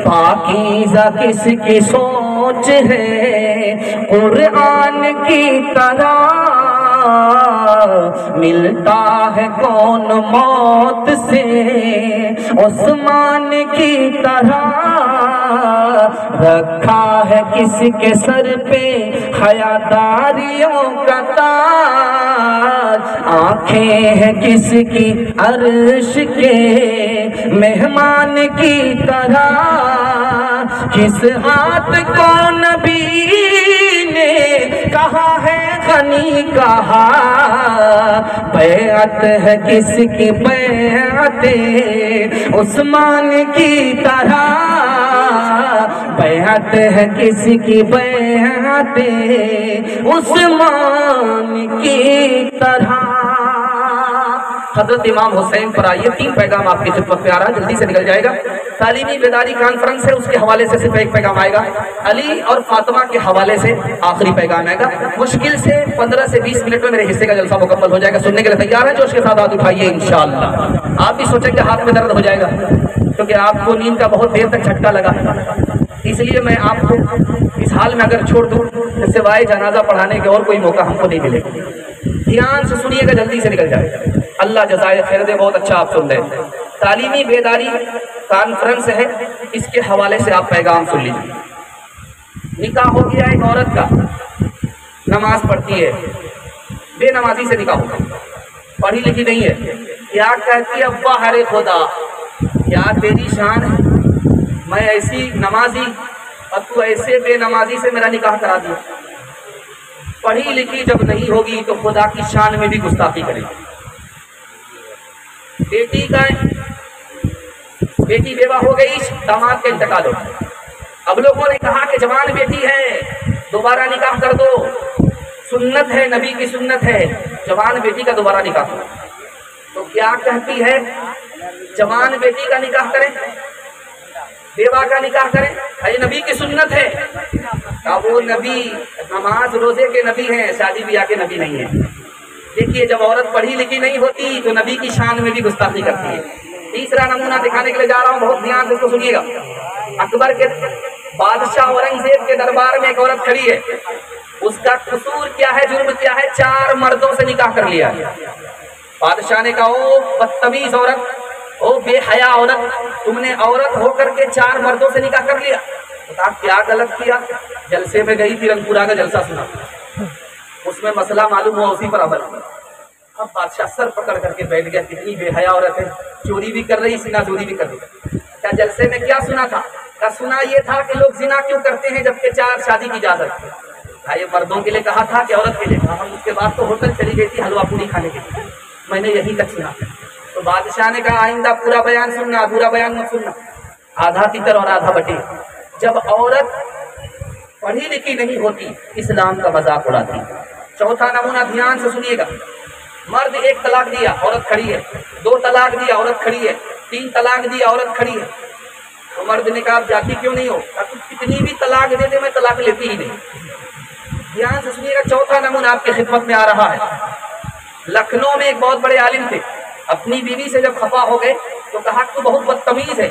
پاکیزہ کس کی سوچ ہے قرآن کی طرح، ملتا ہے کون موت سے عثمان کی طرح، رکھا ہے کس کے سر پہ حیاداریوں کا تاج، آنکھیں ہیں کس کی عرش کے مہمان کی طرح، کس ہاتھ کو نبی نے کہا ہے غنی کہا، بیعت ہے کس کی بیعت عثمان کی طرح، بیعت ہے کس کی بیعت عثمان کی طرح۔ حضرت امام حسین پر آئیے، 3 پیغام آپ کی خدمت میں آ رہا ہے، جلدی سے نکل جائے گا۔ تعلیمی بیداری کانفرنس ہے، اس کے حوالے سے صرف 1 پیغام آئے گا۔ علی اور فاطمہ کے حوالے سے آخری پیغام آئے گا۔ مشکل سے 15 سے 20 منٹ میں میرے حصے کا جلسہ مکمل ہو جائے گا۔ سننے کے لیے تیار ہیں؟ جوش کے ساتھ ہاتھ اٹھائیے انشاءاللہ۔ آپ بھی سوچیں کہ ہاتھ میں درد ہو جائے گا کیونکہ آپ کو نیند کا بہت دیر تک جھٹکا لگا، اس لیے میں آپ کو اس حال میں اگر چھوڑ دوں سوائے جنازہ پڑھانے کے اور کوئی موقع ہم کو نہیں ملے گا۔ دھیان سے سنیے گا، جلدی سے نکل جائے، اللہ جزائے خیر دے۔ بہت اچھا آپ سن رہے ہیں۔ تعلیمی بیداری کانفرنس ہے، اس کے حوالے سے آپ پیغام سن لیجیے۔ نکاح ہو گیا ایک عورت کا، نماز پڑھتی ہے، بے نمازی سے نکاح ہوگا، پڑھی لکھی نہیں ہے، کیا کہتی ہے ابا ہرے خدا، کیا تیری شان ہے، میں ایسی نمازی اور تو ایسے بے نمازی سے میرا نکاح کرا دیا۔ پڑھی لکھی جب نہیں ہوگی تو خدا کی شان میں بھی گستاخی کرے گی۔ بیٹی کا بیٹی بیوہ ہو گئی، داماد کا انتقال ہو گیا، اب لوگوں نے کہا کہ جوان بیٹی ہے دوبارہ نکاح کر دو، سنت ہے، نبی کی سنت ہے جوان بیٹی کا دوبارہ نکاح کرو، تو کیا کہتی ہے جوان بیٹی کا نکاح کریں، بیوہ کا نکاح کریں، یہ نبی کی سنت ہے۔ وہ نبی نماز روزے کے نبی ہیں، شادی بیاہ کے نبی نہیں ہیں۔ دیکھیے جب عورت پڑھی لکھی نہیں ہوتی تو نبی کی شان میں بھی گستاخی کرتی ہے۔ تیسرا نمونہ دکھانے کے لیے جا رہا ہوں، بہت دھیان سے اس کو سنیے گا۔ اکبر کے بادشاہ اورنگزیب کے دربار میں ایک عورت کھڑی ہے، اس کا قصور کیا ہے، جرم کیا ہے، 4 مردوں سے نکاح کر لیا ہے۔ بادشاہ نے کہا او بدتمیز عورت، او بے حیا عورت، تم نے عورت ہو کر کے 4 مردوں سے نکاح کر لیا، بتا کیا غلط کیا؟ جلسے میں گئی تھی، رنگ پورا کا جلسہ سنا، اس میں مسئلہ معلوم ہوا، اسی پر عمل کیا۔ اب بادشاہ سر پکڑ کر کے بیٹھ گیا، کتنی بے حیا عورت ہے، چوری بھی کر رہی، زنا چوری بھی کر رہی۔ کیا جلسے میں کیا سنا تھا؟ کیا سنا یہ تھا کہ لوگ زنا کیوں کرتے ہیں جبکہ 4 شادی کی اجازت ہے؟ یہ مردوں کے لیے کہا تھا کہ عورت کے لیے کہا؟ ہم اس کے بعد تو ہوٹل چلی گئی تھی حلوہ پوری کھانے کے لیے، میں نے یہی تک سنا۔ تو بادشاہ نے کہا آئندہ پورا بیان سننا، ادھورا بیان مت سننا، آدھا تیتر اور آدھا بٹے۔ جب عورت پڑھی لکھی نہیں ہوتی اسلام کا مذاق اڑاتی۔ چوتھا نمونہ دھیان سے سنیے گا، مرد 1 طلاق دیا، عورت کھڑی ہے، 2 طلاق دیا، عورت کھڑی ہے، 3 طلاق دیا، عورت کھڑی ہے۔ تو مرد نے کہا آپ جاتی کیوں نہیں ہو؟ تم کتنی بھی طلاق دے دے میں طلاق لیتی ہی نہیں۔ دھیان سے سنیے گا، چوتھا نمونہ آپ کی خدمت میں آ رہا ہے۔ لکھنؤ میں ایک بہت بڑے عالم تھے، اپنی بیوی سے جب خفا ہو گئے تو کہا تو بہت بدتمیز ہے،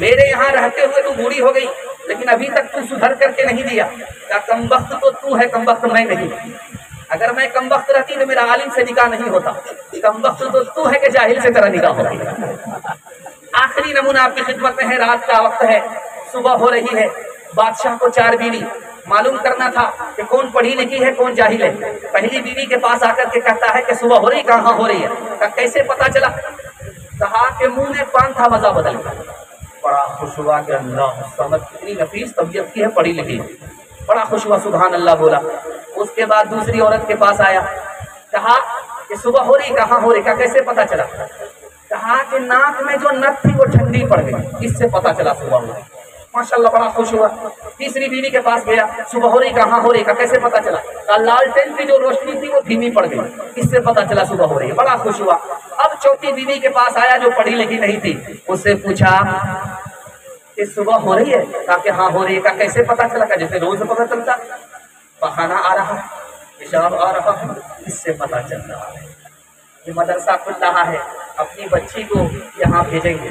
میرے یہاں رہتے ہوئے تو بوڑھی ہو گئی لیکن ابھی تک تو سدھر کر کے نہیں دیا۔ کیا کمبخت تو ہے، کمبخت میں نہیں، اگر میں کمبخت رہتی تو میرا عالم سے نکاح نہیں ہوتا، کمبخت تو ہے کہ جاہل سے تیرا نکاح ہوتا۔ آخری نمونہ آپ کی خدمت میں ہے، رات کا وقت ہے، صبح ہو رہی ہے، بادشاہ کو 4 بیوی، معلوم کرنا تھا کہ کون پڑھی لکھی ہے کون جاہل ہے۔ پہلی بیوی کے پاس آ کر کے کہتا ہے کہ صبح ہو رہی، کہاں ہو رہی ہے؟ کیسے پتا چلا؟ کہا کہ منہ میں پان تھا، مزہ بدل گیا۔ بڑا خوش ہوا کہ اللہ سمجھ کتنی نفیس طبیعت کی ہے، پڑھی لکھی، بڑا خوش ہوا، سبحان اللہ بولا۔ اس کے بعد دوسری عورت کے پاس آیا، کہا کہ صبح ہو رہی، کہاں ہو رہی؟ کہا کیسے پتا چلا؟ کہا کہ ناک میں جو نت تھی وہ ٹھنڈی پڑ گئی، اس سے پتا چلا صبح ہو رہی۔ ماشاءاللہ بڑا خوش ہوا۔ تیسری بیوی کے پاس گیا، صبح ہو رہی، کہاں ہو رہی؟ کہا کیسے پتا چلا؟ کہا لالٹین کی جو روشنی تھی وہ دھیمی پڑ گئی، اس سے پتا چلا صبح ہو رہی ہے، بڑا خوش ہوا۔ اب چوتھی بیوی کے پاس آیا جو پڑھی لکھی نہیں تھی، اس سے پوچھا کہ صبح ہو رہی ہے؟ کہا کہ ہاں ہو رہی ہے۔ کہا کیسے پتا چلا؟ کہ جیسے روز پتا چلتا، بہانہ آ رہا، پیشاب آ رہا، اس سے پتا چل رہا ہے۔ یہ مدرسہ کھل رہا ہے، اپنی بچی کو یہاں بھیجیں گے،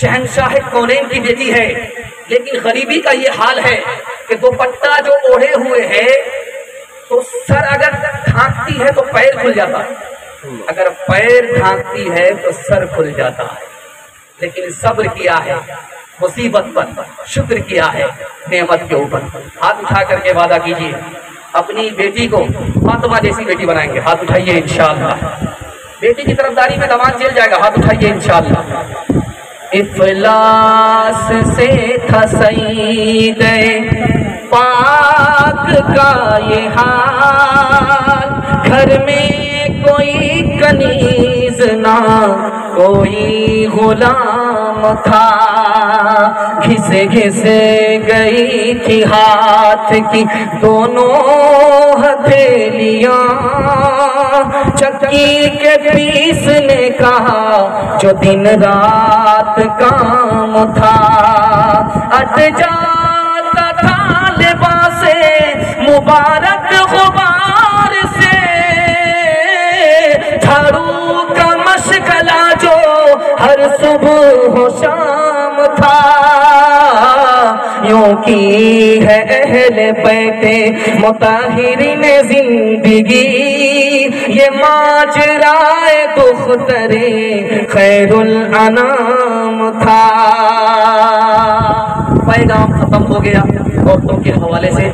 شہنشاہ کونین کی بیٹی ہے، لیکن غریبی کا یہ حال ہے کہ دوپٹہ جو اوڑھے ہوئے ہے تو سر اگر ڈھانکتی ہے تو پیر کھل جاتا ہے، اگر پیر ڈھانکتی ہے تو سر کھل جاتا ہے، لیکن صبر کیا ہے مصیبت پر، شکر کیا ہے نعمت کے اوپر۔ ہاتھ اٹھا کر کے وعدہ کیجئے اپنی بیٹی کو فاطمہ جیسی بیٹی بنائیں گے۔ ہاتھ اٹھائیے انشاءاللہ، بیٹی کی طرفداری میں داماد چل جائے گا۔ ہاتھ اٹھائیے انشاءاللہ۔ افلاس سے تھا سعید پاک کا یہ حال، گھر میں کوئی کنیز نہ کوئی غلام تھا، گھسے گھسے گئی تھی ہاتھ کی دونوں ہتھیلیاں، چکی کے پیسنے کا جو دن رات کام تھا، اٹ جاتا تھا لباس مبارک غبار سے، جھاڑو کا مشغلہ جو ہر صبح و شام تھا، یوں کی ہے اہل بیت مطہرین زندگی، یہ ماجرائے دختر خیر الانام تھا۔ پیغام ختم ہو گیا عورتوں کے حوالے سے۔